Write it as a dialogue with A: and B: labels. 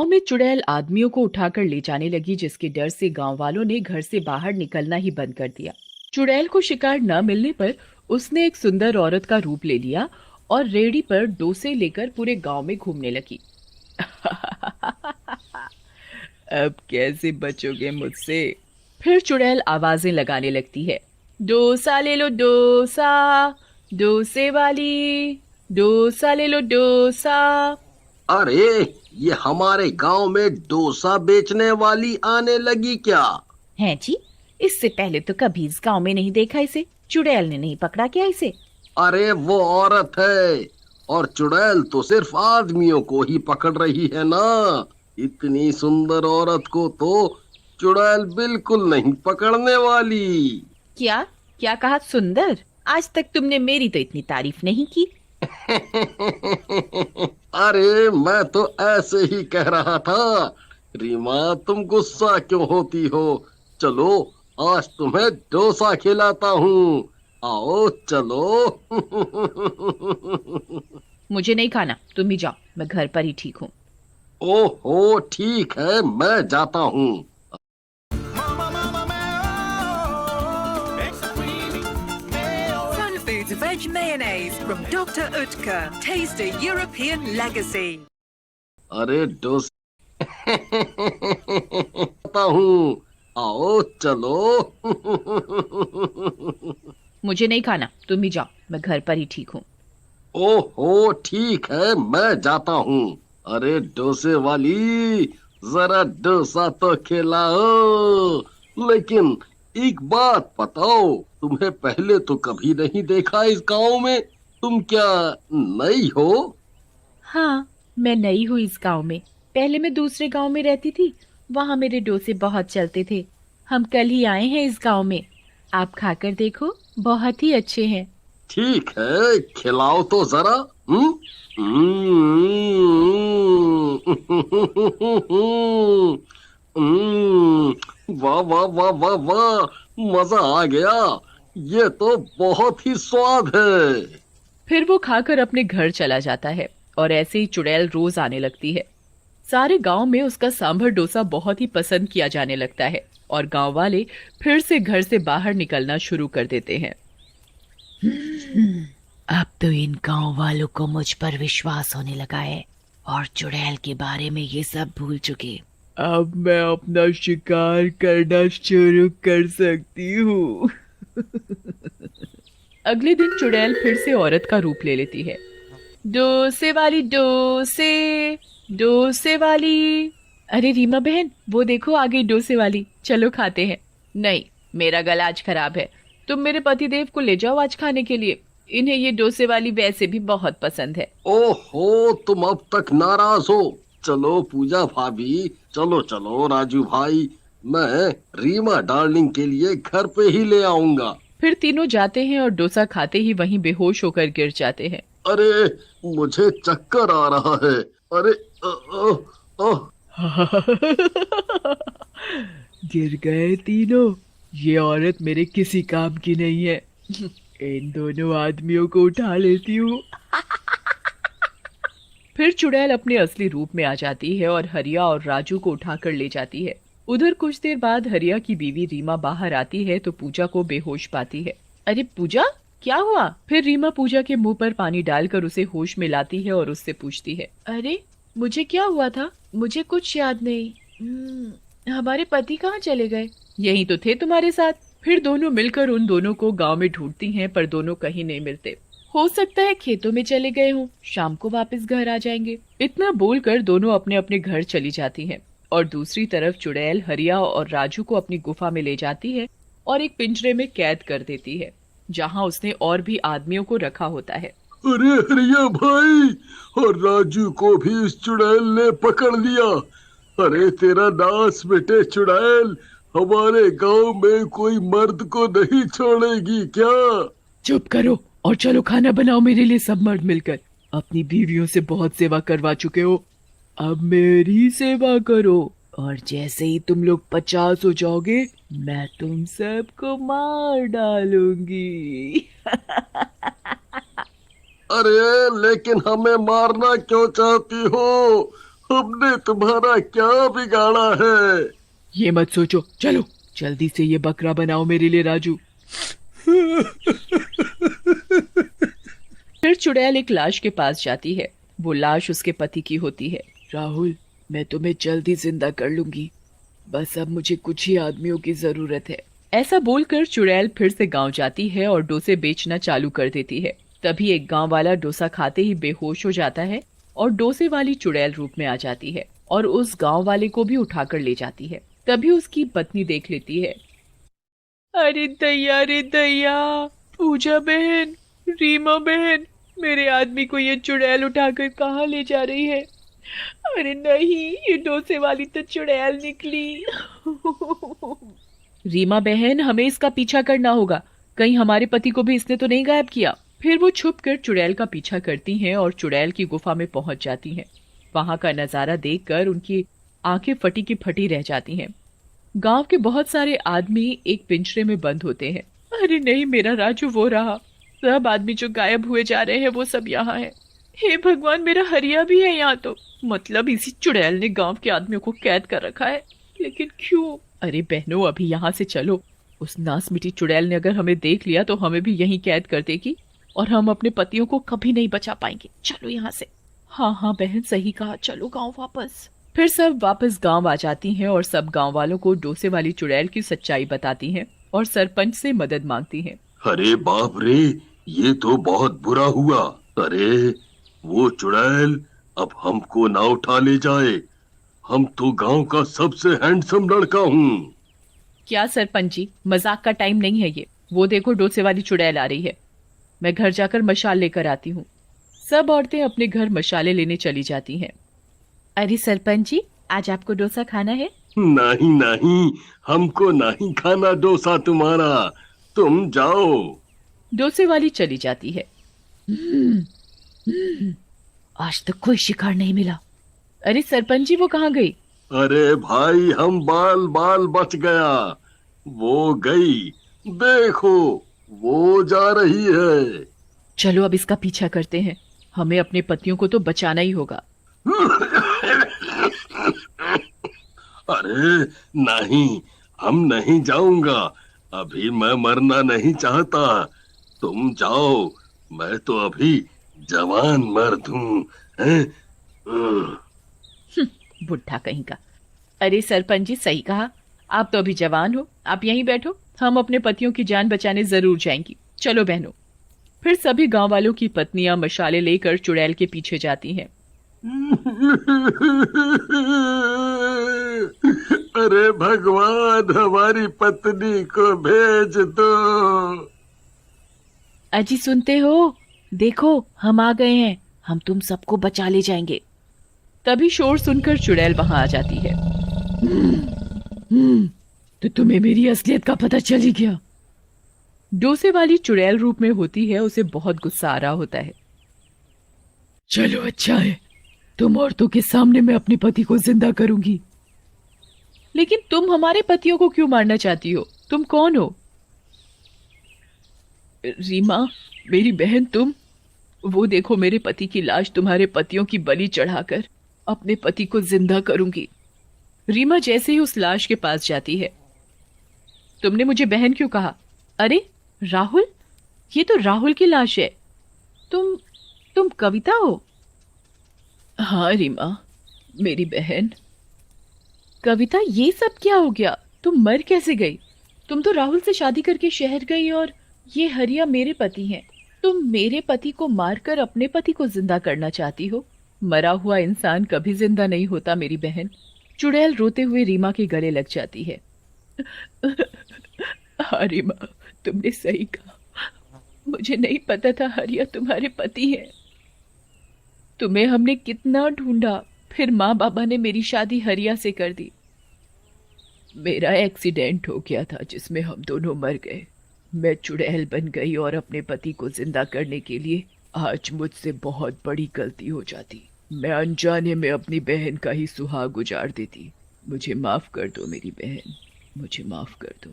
A: गांव में चुड़ैल आदमियों को उठाकर ले जाने लगी, जिसके डर से गांव वालों ने घर से बाहर निकलना ही बंद कर दिया। चुड़ैल को शिकार न मिलने पर उसने एक सुंदर औरत का रूप ले लिया और रेहड़ी पर डोसे लेकर पूरे गांव में घूमने लगी। अब कैसे बचोगे मुझसे? फिर चुड़ैल आवाजें लगाने लगती है। डोसा ले लो डोसा, डोसे वाली, डोसा ले लो डोसा।
B: अरे, ये हमारे गांव में डोसा बेचने वाली आने लगी क्या?
A: है जी, इससे पहले तो कभी इस गांव में नहीं देखा इसे। चुड़ैल ने नहीं पकड़ा क्या इसे?
B: अरे, वो औरत है। और चुड़ैल तो सिर्फ आदमियों को ही पकड़ रही है ना। इतनी सुंदर औरत को तो चुड़ैल बिल्कुल नहीं पकड़ने वाली।
A: क्या? क्या कहा? सुंदर? आज तक तुमने मेरी तो इतनी तारीफ नहीं की।
B: अरे, मैं तो ऐसे ही कह रहा था। रीमा, तुम गुस्सा क्यों होती हो? चलो, आज तुम्हें डोसा खिलाता हूँ। आओ चलो।
A: मुझे नहीं खाना, तुम ही जाओ, मैं घर पर ही ठीक हूँ।
B: ओहो, ठीक है, मैं जाता हूँ।
C: Fun Foods Veg Mayonnaise from Dr. Utker. Taste a European legacy.
B: अरे, डोसा जाता हूँ। आओ चलो।
A: मुझे नहीं खाना, तुम ही जाओ, मैं घर पर ही ठीक हूँ।
B: ओहो, ठीक है, मैं जाता हूँ। अरे डोसे वाली, जरा डोसा तो खिलाओ। लेकिन एक बात बताओ, तुम्हें पहले तो कभी नहीं देखा इस गांव में। तुम क्या नई हो?
A: हाँ, मैं नई हूँ इस गांव में। पहले मैं दूसरे गांव में रहती थी, वहां मेरे डोसे बहुत चलते थे। हम कल ही आए हैं इस गांव में। आप खाकर देखो, बहुत ही अच्छे हैं।
B: ठीक है, खिलाओ तो जरा। हम्म। वाह वाह वाह वाह वाह, मजा आ गया। ये तो बहुत ही स्वाद है।
A: फिर वो खाकर अपने घर चला जाता है और ऐसे ही चुड़ैल रोज आने लगती है। सारे गांव में उसका सांभर डोसा बहुत ही पसंद किया जाने लगता है और गांव वाले फिर से घर से बाहर निकलना शुरू कर देते हैं। अब तो इन गांव वालों को मुझ पर विश्वास होने लगा है और चुड़ैल के बारे में ये सब भूल चुके। अब मैं अपना शिकार करना शुरू कर सकती हूँ। अगले दिन चुड़ैल फिर से औरत का रूप ले लेती है। डोसे वाली डोसे, डोसे वाली। अरे रीमा बहन, वो देखो आ गई डोसे वाली, चलो खाते हैं। नहीं, मेरा गला आज खराब है। तुम मेरे पतिदेव को ले जाओ आज खाने के लिए। इन्हें ये डोसे वाली वैसे भी बहुत पसंद है।
B: ओहो, तुम अब तक नाराज हो। चलो पूजा भाभी, चलो चलो राजू भाई, मैं रीमा डार्लिंग के लिए घर पे ही ले आऊंगा।
A: फिर तीनों जाते हैं और डोसा खाते ही वहीं बेहोश होकर गिर जाते हैं।
B: अरे, मुझे चक्कर आ रहा है। अरे, अ, अ, अ,
A: गिर गए तीनों। ये औरत मेरे किसी काम की नहीं है। इन दोनों आदमियों को उठा लेती हूँ। फिर चुड़ैल अपने असली रूप में आ जाती है और हरिया और राजू को उठाकर ले जाती है। उधर कुछ देर बाद हरिया की बीवी रीमा बाहर आती है तो पूजा को बेहोश पाती है। अरे पूजा, क्या हुआ? फिर रीमा पूजा के मुंह पर पानी डालकर उसे होश में लाती है और उससे पूछती है, अरे मुझे क्या हुआ था? मुझे कुछ याद नहीं। हमारे पति कहाँ चले गए? यही तो थे तुम्हारे साथ। फिर दोनों मिलकर उन दोनों को गांव में ढूंढती हैं, पर दोनों कहीं नहीं मिलते। हो सकता है खेतों में चले गए हों, शाम को वापस घर आ जाएंगे। इतना बोलकर दोनों अपने अपने घर चली जाती हैं और दूसरी तरफ चुड़ैल हरिया और राजू को अपनी गुफा में ले जाती है और एक पिंजरे में कैद कर देती है, जहां उसने और भी आदमियों को रखा होता है।
B: अरे हरिया भाई, और राजू को भी इस चुड़ैल ने पकड़ लिया। अरे तेरा नाश बेटे चुड़ैल, हमारे गांव में कोई मर्द को नहीं छोड़ेगी क्या?
A: चुप करो और चलो खाना बनाओ मेरे लिए, सब मर्द मिलकर। अपनी बीवियों से बहुत सेवा करवा चुके हो, अब मेरी सेवा करो। और जैसे ही तुम लोग 50 हो जाओगे, मैं तुम सबको मार डालूंगी।
B: अरे लेकिन हमें मारना क्यों चाहती हो? हमने तुम्हारा क्या बिगाड़ा है?
A: ये मत सोचो, चलो जल्दी से ये बकरा बनाओ मेरे लिए राजू। फिर चुड़ैल एक लाश के पास जाती है। वो लाश उसके पति की होती है। राहुल, मैं तुम्हें जल्दी जिंदा कर लूंगी, बस अब मुझे कुछ ही आदमियों की जरूरत है। ऐसा बोलकर चुड़ैल फिर से गांव जाती है और डोसे बेचना चालू कर देती है। तभी एक गांव वाला डोसा खाते ही बेहोश हो जाता है और डोसे वाली चुड़ैल रूप में आ जाती है और उस गांव वाले को भी उठाकर ले जाती है। तभी उसकी पत्नी देख लेती है। अरे दैया रे दैया, पूजा बहन, रीमा बहन, मेरे आदमी को ये चुड़ैल उठाकर कहाँ ले जा रही है? अरे नहीं, ये डोसे वाली तो चुड़ैल निकली। रीमा बहन, हमें इसका पीछा करना होगा, कहीं हमारे पति को भी इसने तो नहीं गायब किया। फिर वो छुप कर चुड़ैल का पीछा करती हैं और चुड़ैल की गुफा में पहुंच जाती हैं। वहां का नजारा देखकर उनकी आंखें फटी की फटी रह जाती हैं। गांव के बहुत सारे आदमी एक पिंजरे में बंद होते हैं। अरे नहीं, मेरा राजू वो रहा। सब आदमी जो गायब हुए जा रहे हैं वो सब यहाँ है। हे भगवान, मेरा हरिया भी है यहाँ तो। मतलब इसी चुड़ैल ने गांव के आदमियों को कैद कर रखा है, लेकिन क्यों? अरे बहनों, अभी यहाँ से चलो। उस नास मिटी चुड़ैल ने अगर हमें देख लिया तो हमें भी यहीं कैद कर देगी और हम अपने पतियों को कभी नहीं बचा पाएंगे। चलो यहाँ से। हाँ हाँ बहन, सही कहा, चलो गांव वापस। फिर सब वापस गांव आ जाती हैं और सब गांव वालों को डोसे वाली चुड़ैल की सच्चाई बताती हैं और सरपंच से मदद मांगती हैं।
B: अरे बाप रे, ये तो बहुत बुरा हुआ। अरे वो चुड़ैल अब हमको ना उठा ले जाए। हम तो गांव का सबसे हैंडसम लड़का हूँ।
A: क्या सरपंच जी, मजाक का टाइम नहीं है ये। वो देखो, डोसे वाली चुड़ैल आ रही है। मैं घर जाकर मशाल लेकर आती हूँ। सब औरतें अपने घर मशाले लेने चली जाती हैं। अरे सरपंच जी, आज आपको डोसा खाना है?
B: नहीं नहीं, हमको नहीं खाना डोसा तुम्हारा, तुम जाओ।
A: डोसे वाली चली जाती है। आज तक कोई शिकार नहीं मिला। अरे सरपंच जी, वो कहाँ गई?
B: अरे भाई, हम बाल बाल बच गया। वो गई, देखो वो जा रही है।
A: चलो अब इसका पीछा करते हैं, हमें अपने पतियों को तो बचाना ही होगा।
B: अरे नहीं, हम नहीं जाऊंगा। अभी मैं मरना नहीं चाहता। तुम जाओ, मैं तो अभी जवान मर्द हूँ। हैं?
A: बुढ़ा कहीं का। अरे सरपंच जी, सही कहा, आप तो अभी जवान हो, आप यहीं बैठो, हम अपने पतियों की जान बचाने जरूर जाएंगी। चलो बहनों। फिर सभी गांव वालों की पत्नियां मशाले लेकर चुड़ैल के पीछे जाती हैं।
B: अरे भगवान, हमारी पत्नी को भेज दो।
A: अजी सुनते हो? देखो, हम आ गए हैं, हम तुम सबको बचा ले जाएंगे। तभी शोर सुनकर चुड़ैल वहां आ जाती है। तो तुम्हें मेरी असलियत का पता चल ही गया। डोसे वाली चुड़ैल रूप में होती है, उसे बहुत गुस्सा आ रहा होता है। चलो अच्छा है, तुम औरतों के सामने मैं अपने पति को जिंदा करूंगी। लेकिन तुम हमारे पतियों को क्यों मारना चाहती हो? तुम कौन हो? रीमा, मेरी बहन तुम। वो देखो, मेरे पति की लाश तुम्हारे पतियों की बलि चढ़ाकर अपने पति को जिंदा करूंगी। रीमा जैसे ही उस लाश के पास जाती है। तुमने मुझे बहन क्यों कहा? अरे राहुल, ये तो राहुल की लाश है। तुम कविता हो? हाँ रीमा, मेरी बहन। कविता, ये सब क्या हो गया? तुम मर कैसे गई? तुम तो राहुल से शादी करके शहर गई और ये हरिया मेरे पति हैं। तुम मेरे पति को मारकर अपने पति को जिंदा करना चाहती हो? मरा हुआ इंसान कभी जिंदा नहीं होता मेरी बहन। चुड़ैल रोते हुए रीमा के गले लग जाती है। हाँ रीमा, तुमने सही कहा, मुझे नहीं पता था हरिया तुम्हारे पति है। तुम्हें हमने कितना ढूंढा, फिर माँ बाबा ने मेरी शादी हरिया से कर दी। मेरा एक्सीडेंट हो गया था जिसमें हम दोनों मर गए। मैं चुड़ैल बन गई और अपने पति को जिंदा करने के लिए आज मुझसे बहुत बड़ी गलती हो जाती। मैं अनजाने में अपनी बहन का ही सुहाग उजाड़ देती। मुझे माफ कर दो मेरी बहन, मुझे माफ कर दो।